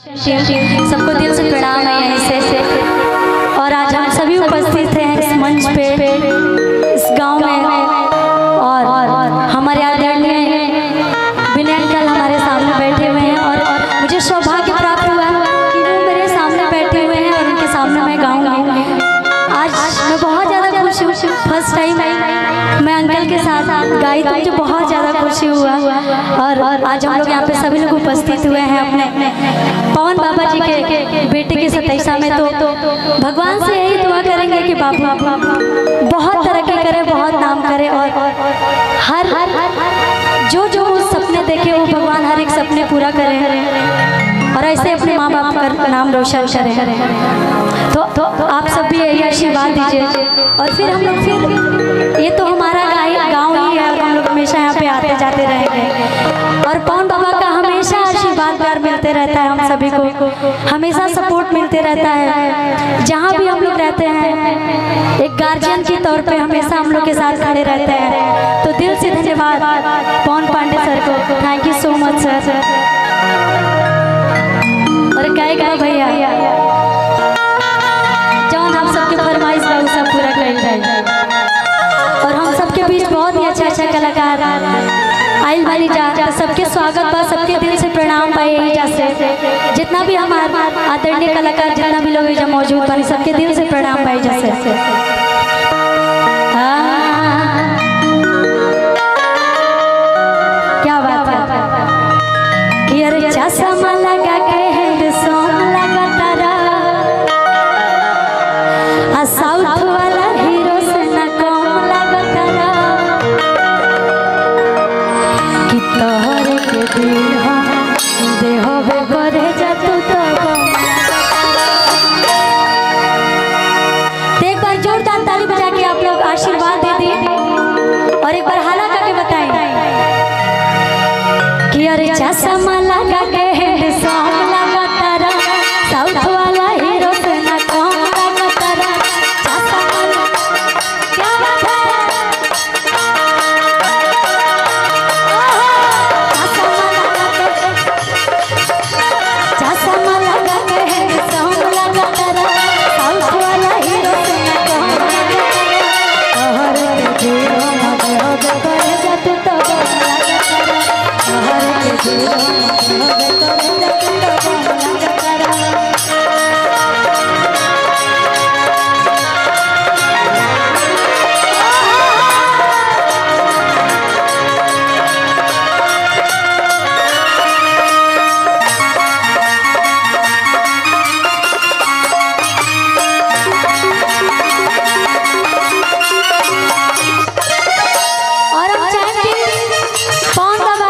सबको दिल से प्रणाम है यहीं से। और आज हम सभी उपस्थित हैं इस मंच पे, इस गांव में, और हमारे आदरणीय विनय अंकल हमारे सामने बैठे हुए हैं। और मुझे सौभाग्य प्राप्त हुआ कि वो मेरे सामने बैठे हुए हैं और उनके सामने मैं गाऊंगी। आज मैं बहुत ज़्यादा खुश हूँ। फर्स्ट टाइम मैं अंकल के साथ गाई तो मुझे बहुत ज़्यादा खुशी हुआ। और आज हम लोग यहाँ पे सभी लोग उपस्थित हुए हैं अपने पवन बाबा जी के बेटे की 27वां में। तो भगवान से यही दुआ करेंगे कि बाबा बहुत तरक्की करे, बहुत नाम करे, और हर जो सपने देखे वो भगवान हर एक सपने पूरा करे, और ऐसे अपने माँ बाप का नाम रोशन करें। तो आप सब भी यही आशीर्वाद दीजिए। और फिर हम लोग ये तो हमारा गाँव ही है, हम लोग हमेशा यहाँ पे आते जाते रहेंगे। और पवन बाबा का हमेशा आशीर्वाद प्यार मिलते रहता है, हम सभी को हमेशा सपोर्ट मिलते रहता है। जहाँ भी हम लोग रहते हैं एक गार्जियन के तौर पे हमेशा हम लोग के साथ खड़े रहते हैं। तो दिल से धन्यवाद पवन पांडे सर को, थैंक यू सो मच सर। और गायक भैया जौन आप सबके फरमाइश का वो सब पूरा कर जाए। और हम सबके बीच बहुत ही अच्छा कलाकार आइल वाली जा, सबके स्वागत बा, सबके दिल से प्रणाम बा। यही जैसे जितना भी हमारे आदरणीय कलाकार जितना भी लोग जब मौजूद बने, सबके दिल से प्रणाम भाई जैसे। क्या बात है कि अरे चश्मा लगा के हैंडसम लगा तारा, साउथ वाला हीरो से न कम लगा तारा, कि तोहरे के दिल हम देहबे करे जातू तो एक बार जोरदार ताली बजा के आप लोग आशीर्वाद दे दिए और एक बार हाला करके बताएं कि अरे चश्मा लगा के हैंडसम लगा तारा, साउथ वाला हीरो से न कम लगा तारा, क्या बात है। चश्मा लगा के हैंडसम लगा तारा, साउथ वाला हीरो से न कम लगा तारा, तोहरे के दिल में होबे करे जातू तो लगा तारा, तोहरे के दिल में होबे करे जातू तो लगा तारा। और हम चाहेंगे पवन बाबा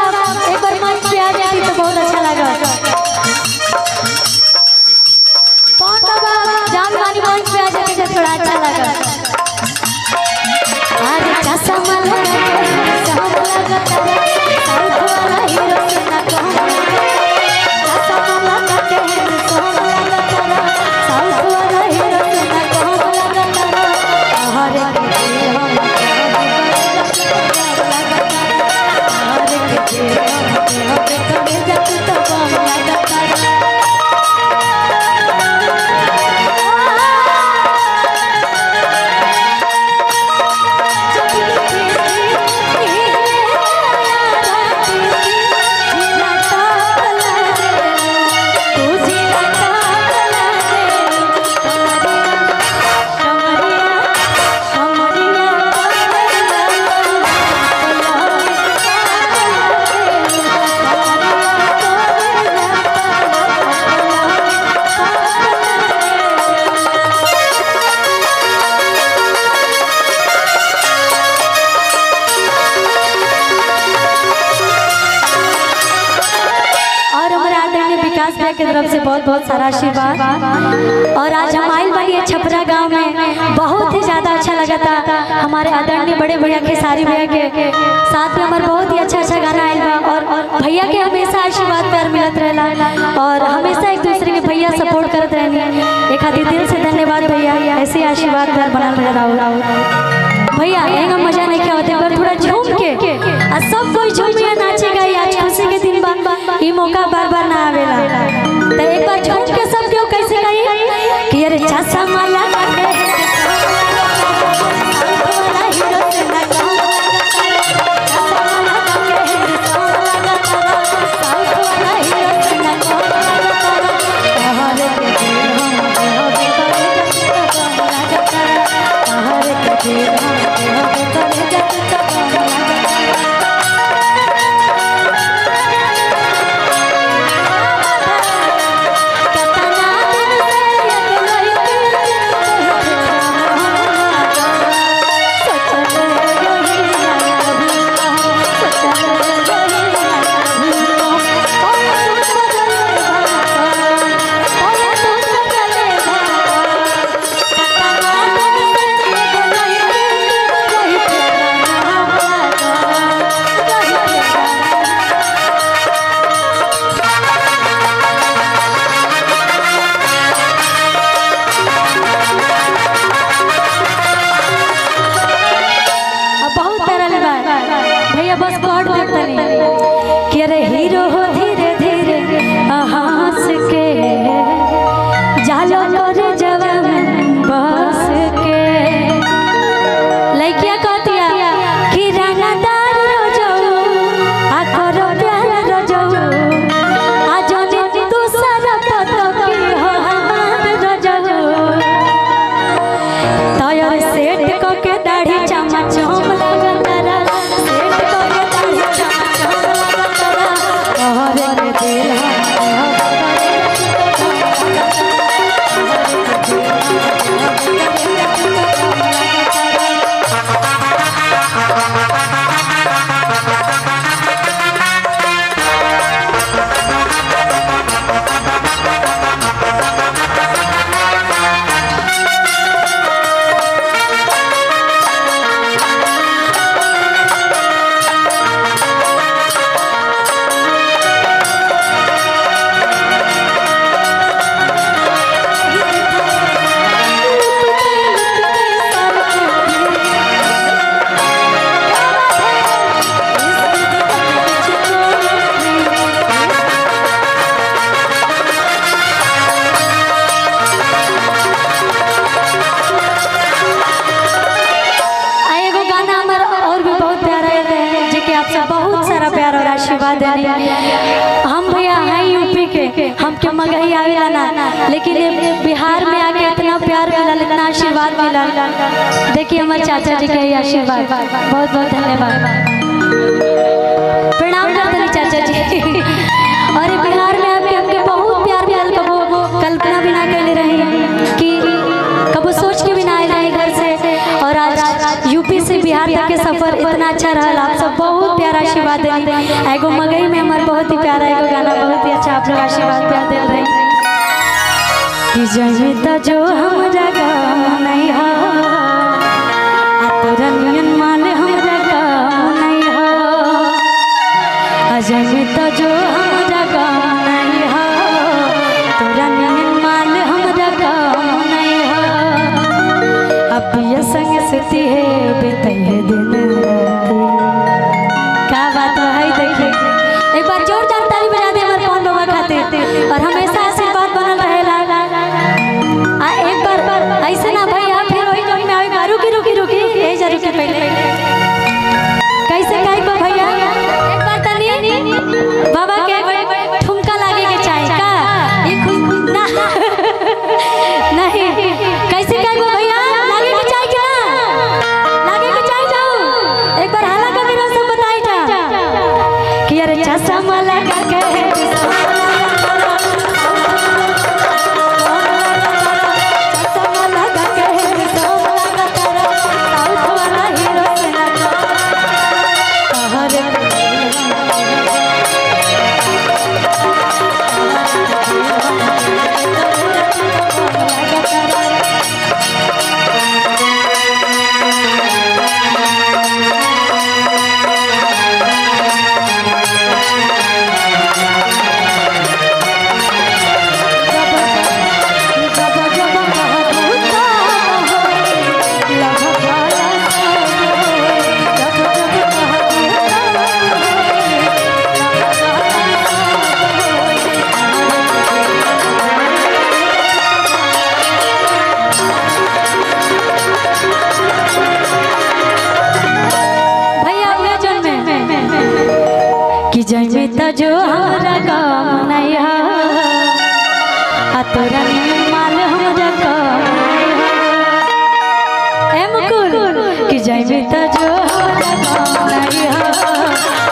एक बार मंच पे आ जाती तो बहुत अच्छा लगा। पवन बाबा जानवानी मंच पे आ जाती तो थोड़ा अच्छा लगा। अरे चश्मा लगा के सब लगा तारा, साउथ वाला हीरो से न कम लगा तारा, चश्मा लगा के सब लगा तारा, साउथ वाला हीरो से न कम लगा तारा, हरे के दिल हम की तरफ से बहुत बहुत सारा आशीर्वाद। और आज हम आइल बनी छपरा गांव में, बहुत ही ज़्यादा अच्छा लगा था। हमारे आदरणीय बड़े भैया खेसारी भैया के साथ में हमारे बहुत ही अच्छा गाना आइल बा। और भैया के हमेशा आशीर्वाद प्यार मिलत रहला, और हमेशा एक दूसरे के भैया सपोर्ट करत रहनी। एक खातिर दिल से धन्यवाद भैया, ऐसे आशीर्वाद प्यार बनल रहो भैया। एंगा मजा नहीं क्या होते, पर थोड़ा झूम के सब कोई झूमिया नाचेगा। आज खुशी के दिन बा, ये मौका बार बार ना आवेला। तो एक बार दिया। हम भैया हैं यूपी के, हमके मगही आवेला ना, लेकिन ये बिहार में आके इतना प्यार मिला, इतना आशीर्वाद मिला। देखिए हमारे चाचा जी के आशीर्वाद, बहुत बहुत धन्यवाद, प्रणाम करते हैं चाचा जी। और बिहार में आके हमके बहुत प्यार मिला, कबो कल्पना भी ना कर रहे कि कबो सोच के भी ना आए रहे घर से, और आज यूपी से बिहार तक के सफर इतना अच्छा रहा। आप सब बहुत प्यारा आशीर्वाद दे। एगो मगही में हमारे बहुत ही प्यारा एगो गाना, बहुत ही अच्छा आप लोग आशीर्वाद प्यार दे रहे कि जमिता जो हमरा गाँव नहीं हो, रनियन माल हमरा गाँव नहीं हो, जमिता जो हमरा गाँव नहीं हो, तो रनियन माल हमरा गाँव नहीं हो। अब ये संग स्थिति है बीते दिन राती। क्या बात है, देखिए एक बार जोरदार ताली बजा दे हमारे पवन बाबा खातिर, और हमेशा आशीर्वाद बनल रहेला। एक बार ऐसे ना भैया फिर वही जोन में आवे, रुकी रुकी रुकी यही जा रुकी पहले कैसे गाई बा भैया, एक बार तनी बाबा के ठुमका लागे के चाहे का ये खुद ना नहीं कैसे गाई बा भैया, लागे के चाहे क्या, लागे के चाहे जाओ एक बार हाला का मेरा सब बताई जा कि अरे चश्मा लगा के जमिता जो हमरा गाँव नहीं हो, तोरा माल हमरा गाँव नहीं हो। ए मुकुल कि जमिता जो हमरा गाँव नहीं हो,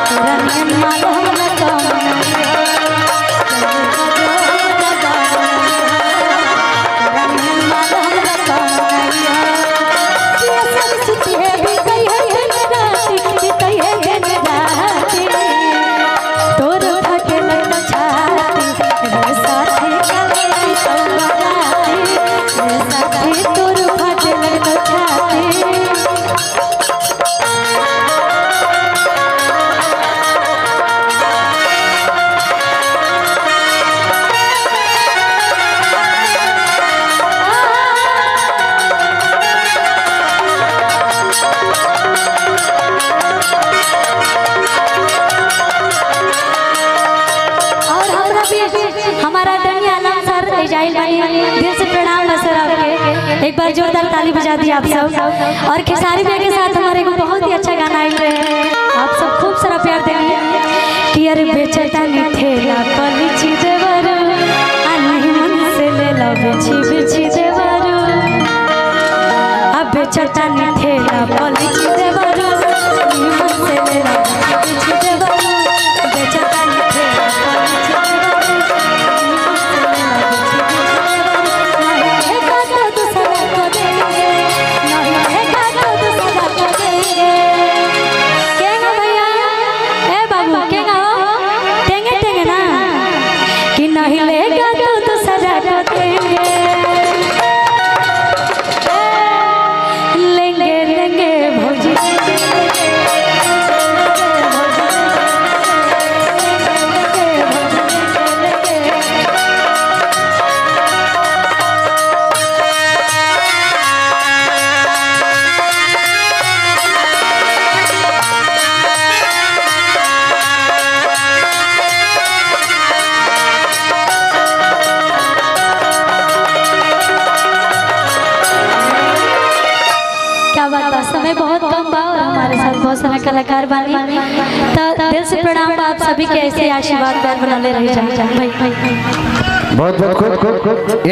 तोरा माल हमरा गाँव नहीं हो। हमारा डनिया नाम सर दिल से प्रणाम है सर आपके, एक बार जोरदार ताली बजा दी आप सब। और खेसारी भैया के साथ हमारे को बहुत ही अच्छा गाना आई रहे हैं, आप सब खूब सारा प्यार देंगे कि अरे बेचता नहीं ठेला पलिची देवरू, नहीं मन से ले लो बिछी बिछी देवरू, अब बेचता नहीं ठेला पलिची देवरू, नहीं मन से ले लो बिछी देवरू, बेचता नहीं ठेला पलिची देवरू। लेंगे क्या बात है, समय बहुत कम बा और हमारे साथ बहुत सारे कलाकार बानी, तो दिल से प्रणाम बा आप सभी के, ऐसे आशीर्वाद प्यार बनाले रह जाए भाई। बहुत बहुत खूब